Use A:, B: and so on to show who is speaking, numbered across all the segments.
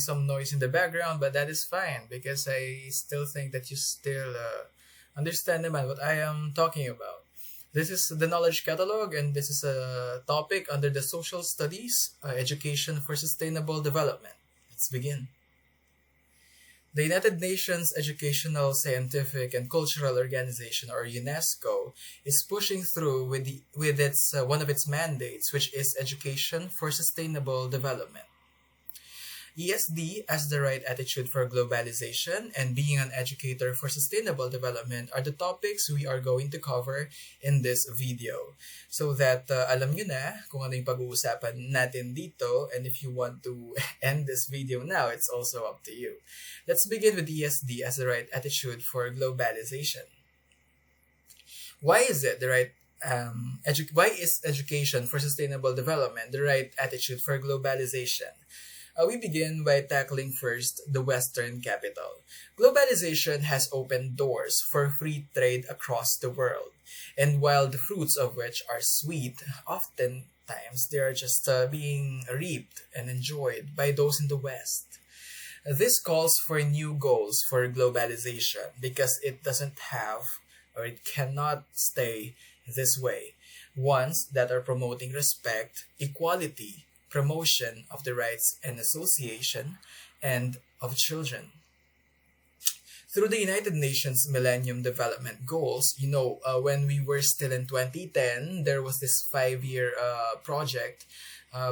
A: some noise in the background, but that is fine because I still think that you still understand naman what I am talking about. This is the Knowledge Catalog, and this is a topic under the Social Studies, Education for Sustainable Development. Let's begin. The United Nations Educational, Scientific, and Cultural Organization, or UNESCO, is pushing through with its one of its mandates, which is education for sustainable development. ESD as the right attitude for globalization and being an educator for sustainable development are the topics we are going to cover in this video. So that alam nyo na kung ano yung pag-uusapan natin dito, and if you want to end this video now, it's also up to you. Let's begin with ESD as the right attitude for globalization. Why is it the right why is education for sustainable development the right attitude for globalization? We begin by tackling first the Western capital. Globalization has opened doors for free trade across the world, and while the fruits of which are sweet, oftentimes they are just being reaped and enjoyed by those in the West. This calls for new goals for globalization because it doesn't have or it cannot stay this way. Ones that are promoting respect, equality, promotion of the rights and association and of children. Through the United Nations Millennium Development Goals, when we were still in 2010, there was this 5-year project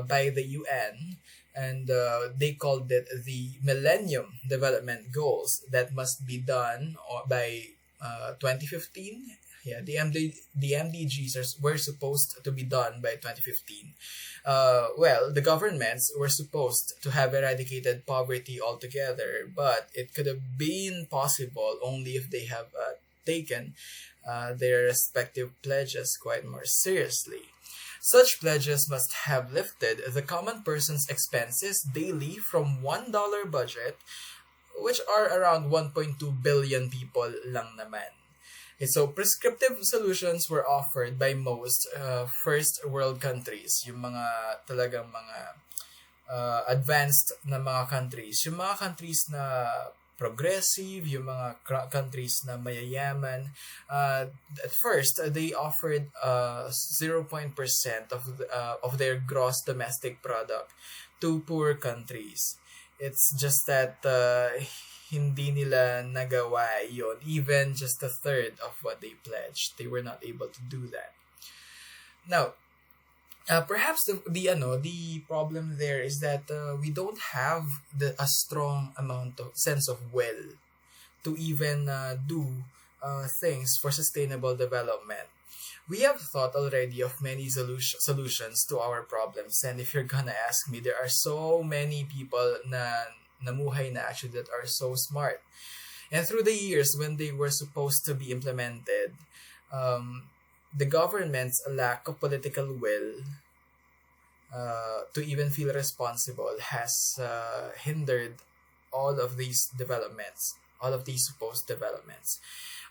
A: by the UN, and they called it the Millennium Development Goals that must be done by 2015. Yeah, the MDGs were supposed to be done by 2015. The governments were supposed to have eradicated poverty altogether, but it could have been possible only if they have taken their respective pledges quite more seriously. Such pledges must have lifted the common person's expenses daily from $1 budget, which are around 1.2 billion people lang naman. So, prescriptive solutions were offered by most first world countries, yung mga talagang mga advanced na mga countries. Yung mga countries na progressive, yung mga countries na mayayaman. At first, they offered 0% of their gross domestic product to poor countries. It's just that hindi nila nagawa yon, even just a third of what they pledged. They were not able to do that. Now, perhaps the problem there is that we don't have a strong amount of sense of will to even do things for sustainable development. We have thought already of many solutions to our problems, and if you're gonna ask me, there are so many people na namuhay na actually that are so smart. And through the years when they were supposed to be implemented, the government's lack of political will to even feel responsible has hindered all of these developments, all of these supposed developments.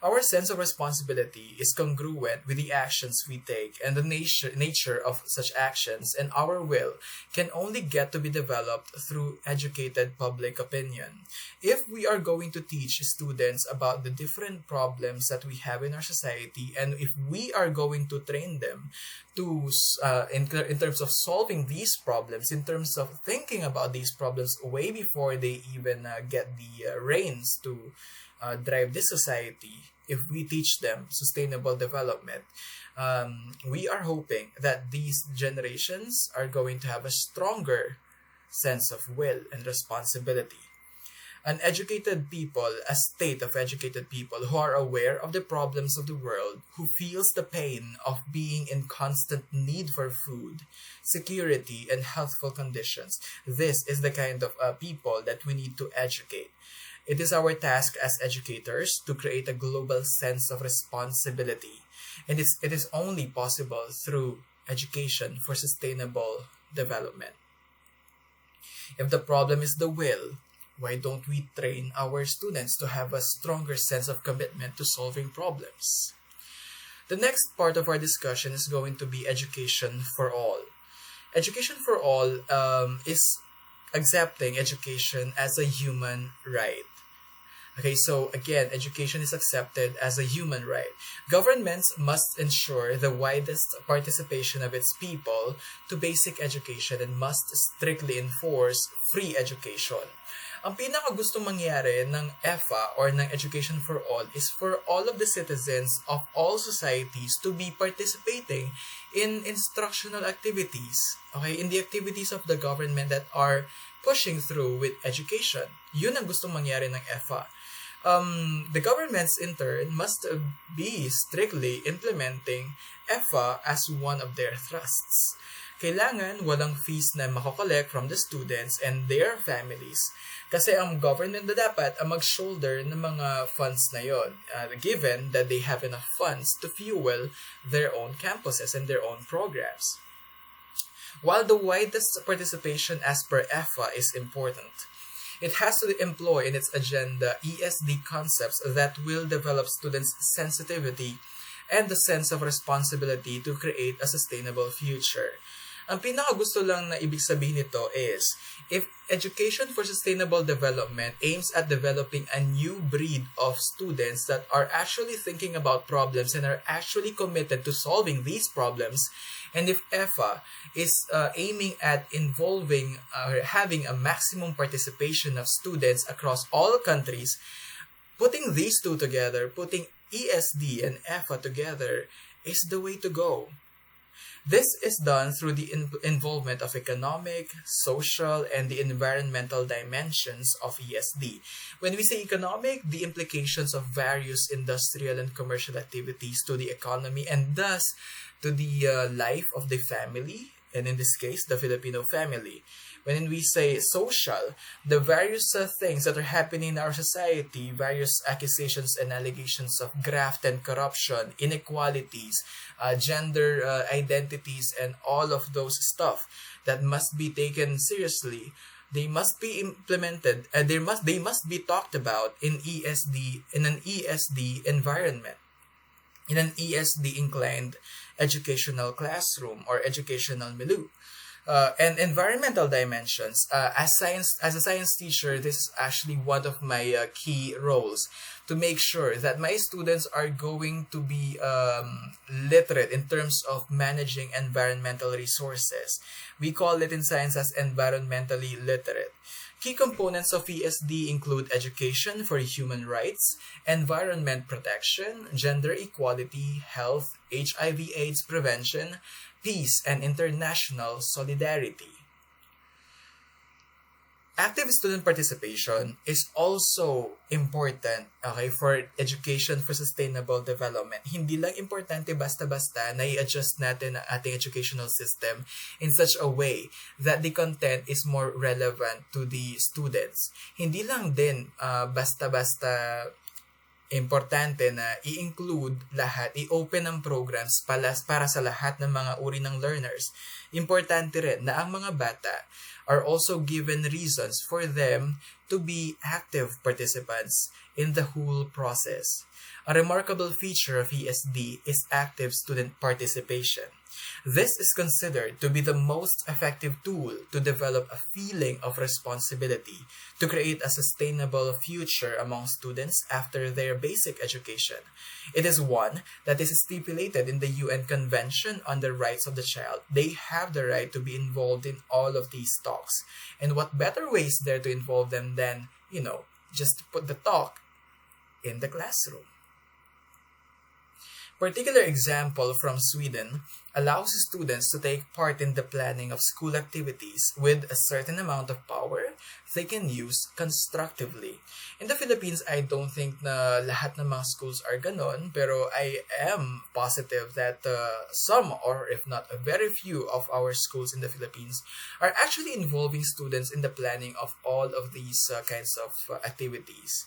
A: Our sense of responsibility is congruent with the actions we take, and the nature of such actions and our will can only get to be developed through educated public opinion. If we are going to teach students about the different problems that we have in our society, and if we are going to train them to in terms of solving these problems, in terms of thinking about these problems way before they even get the reins to drive this society, if we teach them sustainable development, we are hoping that these generations are going to have a stronger sense of will and responsibility. An educated people, a state of educated people who are aware of the problems of the world, who feels the pain of being in constant need for food, security, and healthful conditions. This is the kind of people that we need to educate. It is our task as educators to create a global sense of responsibility, and it is only possible through education for sustainable development. If the problem is the will, why don't we train our students to have a stronger sense of commitment to solving problems? The next part of our discussion is going to be education for all. Education for all is accepting education as a human right. Okay, so again, education is accepted as a human right. Governments must ensure the widest participation of its people to basic education and must strictly enforce free education. Ang pinaka gustong mangyari ng EFA or ng Education for All is for all of the citizens of all societies to be participating in instructional activities, okay, in the activities of the government that are pushing through with education. Yun ang gustong mangyari ng EFA. The governments in turn must be strictly implementing EFA as one of their thrusts. Kailangan walang fees na makokollect from the students and their families kasi ang government na dapat ang mag-shoulder ng mga funds na yon, given that they have enough funds to fuel their own campuses and their own programs. While the widest participation as per EFA is important, it has to employ in its agenda ESD concepts that will develop students' sensitivity and the sense of responsibility to create a sustainable future. Ang pinakagusto lang na ibig sabihin nito is, if education for sustainable development aims at developing a new breed of students that are actually thinking about problems and are actually committed to solving these problems, and if EFA is aiming at involving or having a maximum participation of students across all countries, putting these two together, putting ESD and EFA together is the way to go. This is done through the involvement of economic, social, and the environmental dimensions of ESD. When we say economic, the implications of various industrial and commercial activities to the economy and thus to the life of the family, and in this case, the Filipino family. When we say social, the various things that are happening in our society, various accusations and allegations of graft and corruption, inequalities, gender identities, and all of those stuff that must be taken seriously. They must be implemented. They must be talked about in an ESD environment, in an ESD inclined educational classroom or educational milieu. And environmental dimensions. As a science teacher, this is actually one of my key roles to make sure that my students are going to be literate in terms of managing environmental resources. We call it in science as environmentally literate. Key components of ESD include education for human rights, environment protection, gender equality, health, HIV/AIDS prevention, peace, and international solidarity. Active student participation is also important, okay, for education for sustainable development. Hindi lang importante basta-basta na i-adjust natin ang ating educational system in such a way that the content is more relevant to the students. Hindi lang din basta-basta importante na i-include lahat, i-open ang programs para sa lahat ng mga uri ng learners. Importante rin na ang mga bata are also given reasons for them to be active participants in the whole process. A remarkable feature of ESD is active student participation. This is considered to be the most effective tool to develop a feeling of responsibility to create a sustainable future among students after their basic education. It is one that is stipulated in the UN Convention on the Rights of the Child. They have the right to be involved in all of these talks. And what better ways there to involve them than, just to put the talk in the classroom. Particular example from Sweden allows students to take part in the planning of school activities with a certain amount of power they can use constructively. In the Philippines, I don't think na lahat ng mga schools are ganon, pero I am positive that some or if not a very few of our schools in the Philippines are actually involving students in the planning of all of these kinds of activities.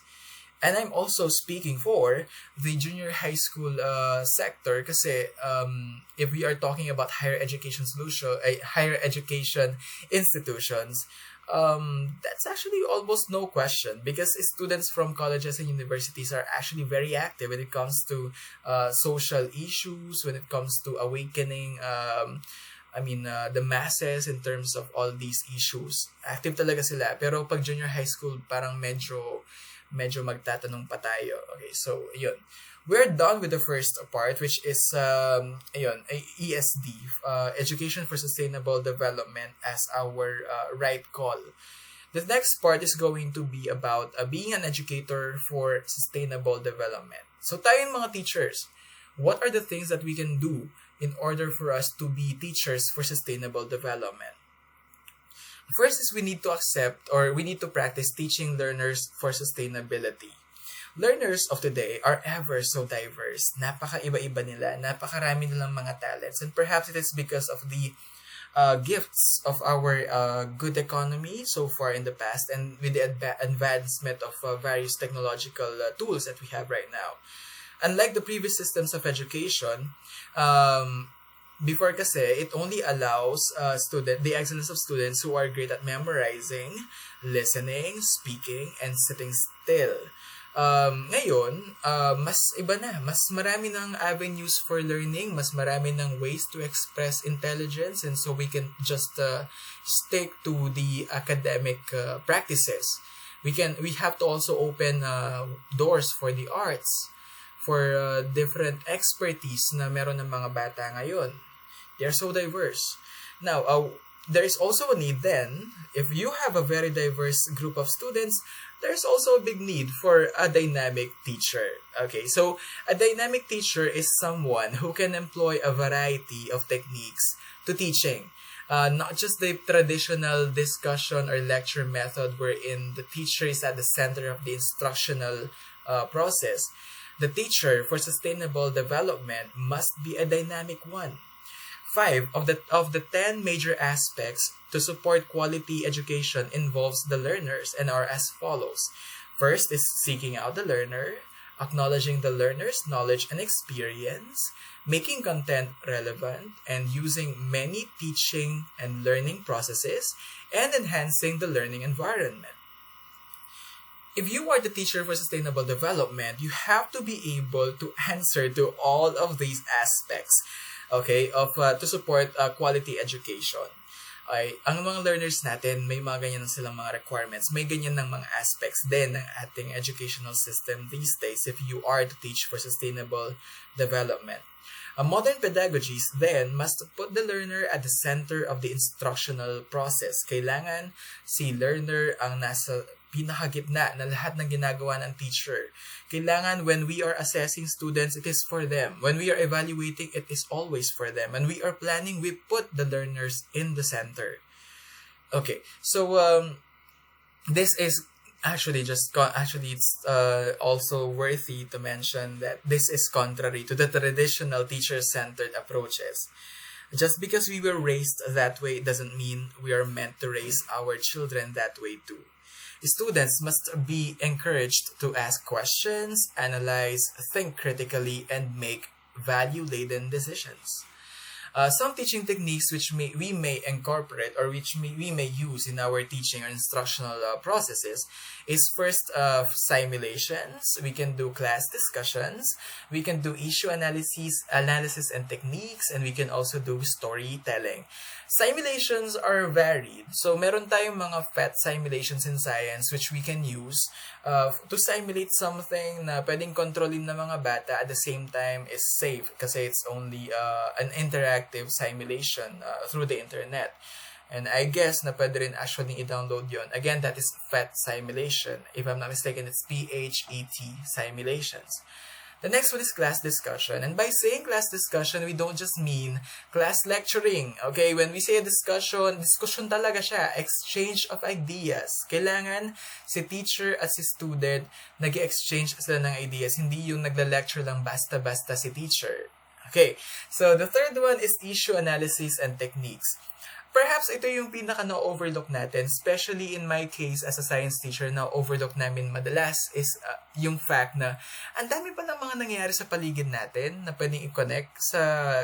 A: And I'm also speaking for the junior high school sector kasi if we are talking about higher education institutions, that's actually almost no question because students from colleges and universities are actually very active when it comes to social issues, when it comes to awakening the masses in terms of all these issues. Active talaga sila. Pero pag junior high school, parang medyo magtatanong pa tayo. Okay, so yun. We're done with the first part, which is ESD, Education for Sustainable Development, as our right call. The next part is going to be about being an educator for sustainable development. So tayo mga teachers, what are the things that we can do in order for us to be teachers for sustainable development? First is we need to accept, or we need to practice teaching learners for sustainability. Learners of today are ever so diverse. Napaka-iba-iba nila. Napakarami nilang mga talents. And perhaps it is because of the gifts of our good economy so far in the past, and with the advancement of various technological tools that we have right now. Unlike the previous systems of education, before kasi, it only allows the excellence of students who are great at memorizing, listening, speaking, and sitting still. Ngayon, mas iba na. Mas marami ng avenues for learning, mas marami ng ways to express intelligence, and so we can just stick to the academic practices. We have to also open doors for the arts, for different expertise na meron ng mga bata ngayon. They are so diverse. Now, there is also a need then, if you have a very diverse group of students, there's also a big need for a dynamic teacher. Okay, so a dynamic teacher is someone who can employ a variety of techniques to teaching. Not just the traditional discussion or lecture method wherein the teacher is at the center of the instructional process. The teacher for sustainable development must be a dynamic one. 5 of the 10 major aspects to support quality education involves the learners and are as follows. First is seeking out the learner, acknowledging the learner's knowledge and experience, making content relevant, and using many teaching and learning processes, and enhancing the learning environment. If you are the teacher for sustainable development, you have to be able to answer to all of these aspects. Okay, to support quality education. Okay, ang mga learners natin, may mga ganyan silang mga requirements. May ganyan ng mga aspects din ng ating educational system these days if you are to teach for sustainable development. Modern pedagogies then must put the learner at the center of the instructional process. Kailangan si learner ang nasa pinakagitna na lahat ng ginagawa ng teacher. Kailangan when we are assessing students, it is for them. When we are evaluating, it is always for them. When we are planning, we put the learners in the center. Okay, so this is it's also worthy to mention that this is contrary to the traditional teacher-centered approaches. Just because we were raised that way doesn't mean we are meant to raise our children that way too. Students must be encouraged to ask questions, analyze, think critically, and make value-laden decisions. Some teaching techniques which we may incorporate or which we may use in our teaching or instructional processes is first simulations. We can do class discussions. We can do issue analysis and techniques, and we can also do storytelling. Simulations are varied. So, meron tayong mga PhET simulations in science which we can use to simulate something na pwedeng kontrolin ng mga bata at the same time is safe kasi it's only an interactive simulation through the internet. And I guess na pwede rin actually i-download yon. Again, that is PhET simulation. If I'm not mistaken, it's PhET simulations. The next one is class discussion. And by saying class discussion, we don't just mean class lecturing. Okay, when we say discussion talaga siya. Exchange of ideas. Kailangan si teacher at si student nag-exchange sila ng ideas. Hindi yung nagla-lecture lang basta-basta si teacher. Okay, so the third one is issue analysis and techniques. Perhaps ito yung pinaka na-overlook natin, especially in my case as a science teacher, na-overlook namin madalas is yung fact na ang dami pa ng mga nangyayari sa paligid natin na pwedeng i-connect sa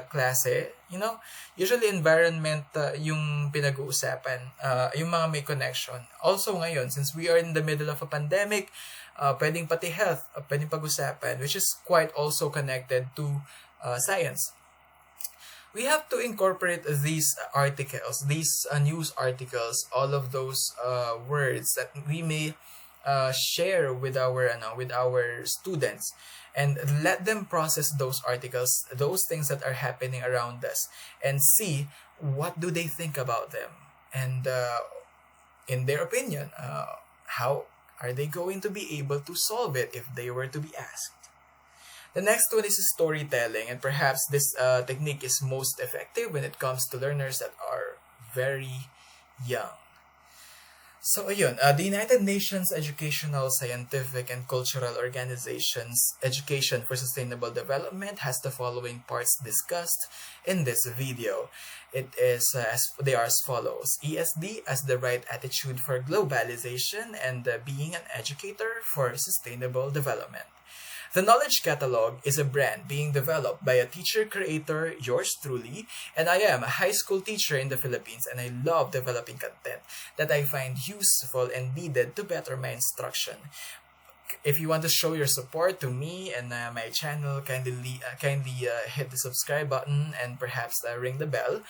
A: klase. You know, usually environment yung pinag-uusapan, yung mga may connection. Also ngayon, since we are in the middle of a pandemic, pwedeng pati health, pwedeng pag-usapan, which is quite also connected to science. we have to incorporate these articles, these news articles, all of those words that we may share with our students, and let them process those articles, those things that are happening around us, and see what do they think about them, and in their opinion, how are they going to be able to solve it if they were to be asked. The next one is storytelling, and perhaps this technique is most effective when it comes to learners that are very young. So ayun, the United Nations Educational, Scientific, and Cultural Organization's Education for Sustainable Development has the following parts discussed in this video. It is they are as follows: ESD as the right attitude for globalization, and being an educator for sustainable development. The Knowledge Catalog is a brand being developed by a teacher creator, yours truly, and I am a high school teacher in the Philippines, and I love developing content that I find useful and needed to better my instruction. If you want to show your support to me and my channel, kindly hit the subscribe button and perhaps ring the bell.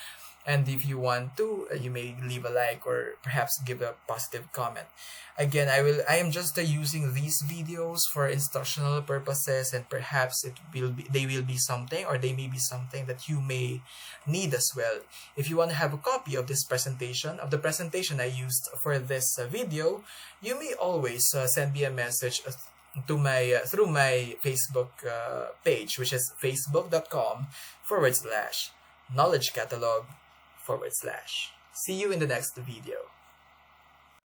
A: And if you want to, you may leave a like or perhaps give a positive comment. Again, I am just using these videos for instructional purposes, and perhaps they will be something, or they may be something that you may need as well. If you want to have a copy of this presentation, of the presentation I used for this video, you may always send me a message to my through my Facebook page, which is facebook.com/knowledge catalog/. See you in the next video.